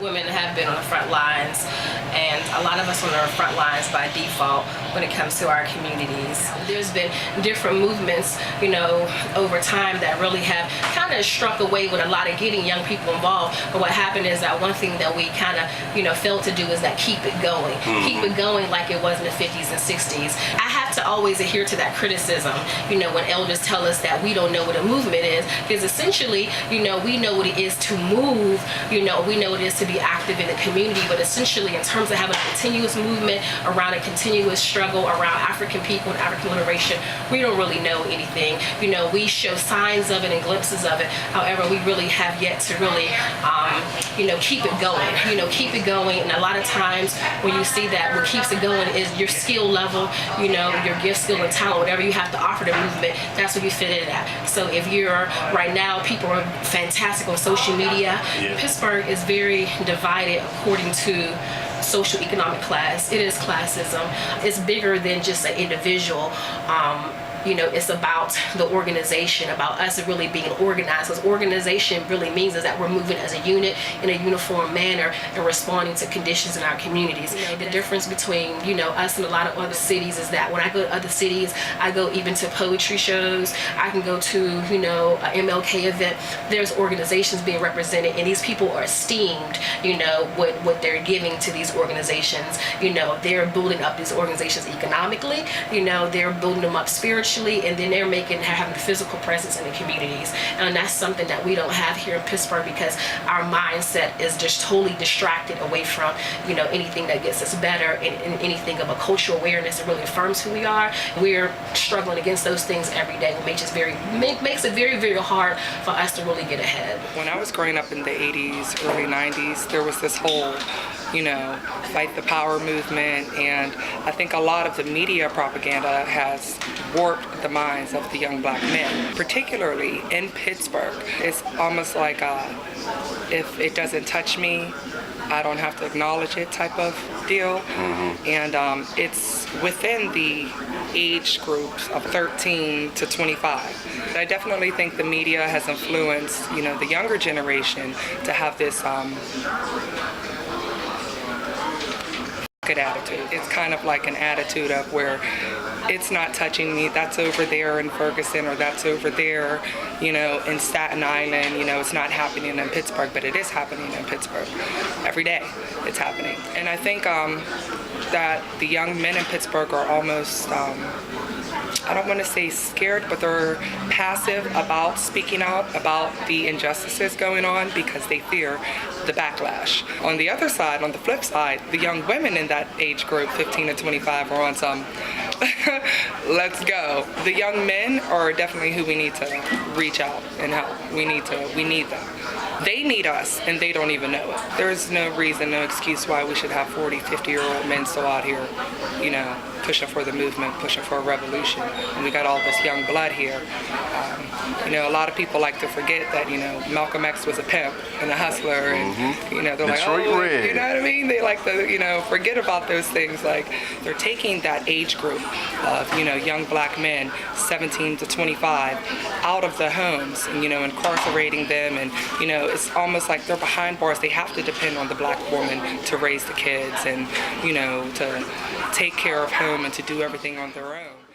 Women have been on the front lines, and a lot of us on the front lines by default when it comes to our communities. There's been different movements, over time that really have kind of struck a way with a lot of getting young people involved. But what happened is that one thing that we kind of, failed to do is that keep it going. Keep it going like it was in the 50s and 60s. I have to always adhere to that criticism, when elders tell us that we don't know what a movement is, because essentially, we know what it is to move, we know what it is to be active in the community, but essentially in terms of having a continuous movement around a continuous struggle around African people and African liberation, we don't really know anything. We show signs of it and glimpses of it. However, we really have yet to really, keep it going, keep it going. And a lot of times when you see that, what keeps it going is your skill level, your gift, skill, and talent, whatever you have to offer the movement, that's what you fit in at. So if you're, right now, people are fantastic on social media. Pittsburgh is very divided according to social economic class. It is classism. It's bigger than just an individual. It's about the organization, about us really being organized. Because organization really means is that we're moving as a unit in a uniform manner and responding to conditions in our communities. The difference between, us and a lot of other cities is that when I go to other cities, I go even to poetry shows, I can go to, an MLK event. There's organizations being represented, and these people are esteemed, what they're giving to these organizations. They're building up these organizations economically, they're building them up spiritually, and then they're having a physical presence in the communities. And that's something that we don't have here in Pittsburgh, because our mindset is just totally distracted away from, anything that gets us better and anything of a cultural awareness that really affirms who we are. We're struggling against those things every day, which is makes it very, very hard for us to really get ahead. When I was growing up in the 80s, early 90s, there was this whole, fight the power movement, and I think a lot of the media propaganda has warped the minds of the young black men, particularly in Pittsburgh. It's almost like if it doesn't touch me, I don't have to acknowledge it type of deal. And it's within the age groups of 13 to 25. But I definitely think the media has influenced, the younger generation to have this good attitude. It's kind of like an attitude of where it's not touching me, that's over there in Ferguson, or that's over there, in Staten Island. It's not happening in Pittsburgh, but it is happening in Pittsburgh. Every day it's happening. And I think that the young men in Pittsburgh are almost, I don't want to say scared, but they're passive about speaking out about the injustices going on because they fear the backlash. On the other side, on the flip side, the young women in that age group, 15 to 25, are on some let's go. The young men are definitely who we need to reach out and help. We need them. They need us, and they don't even know it. There's no reason, no excuse why we should have 40, 50-year-old men still out here, pushing for the movement, pushing for a revolution. And we got all this young blood here. A lot of people like to forget that, Malcolm X was a pimp and a hustler, and, they're like, oh, Red. you know what I mean? They like to, forget about those things. Like, they're taking that age group of, young black men, 17 to 25, out of the homes and, incarcerating them, and, it's almost like they're behind bars. They have to depend on the black woman to raise the kids and, to take care of home and to do everything on their own.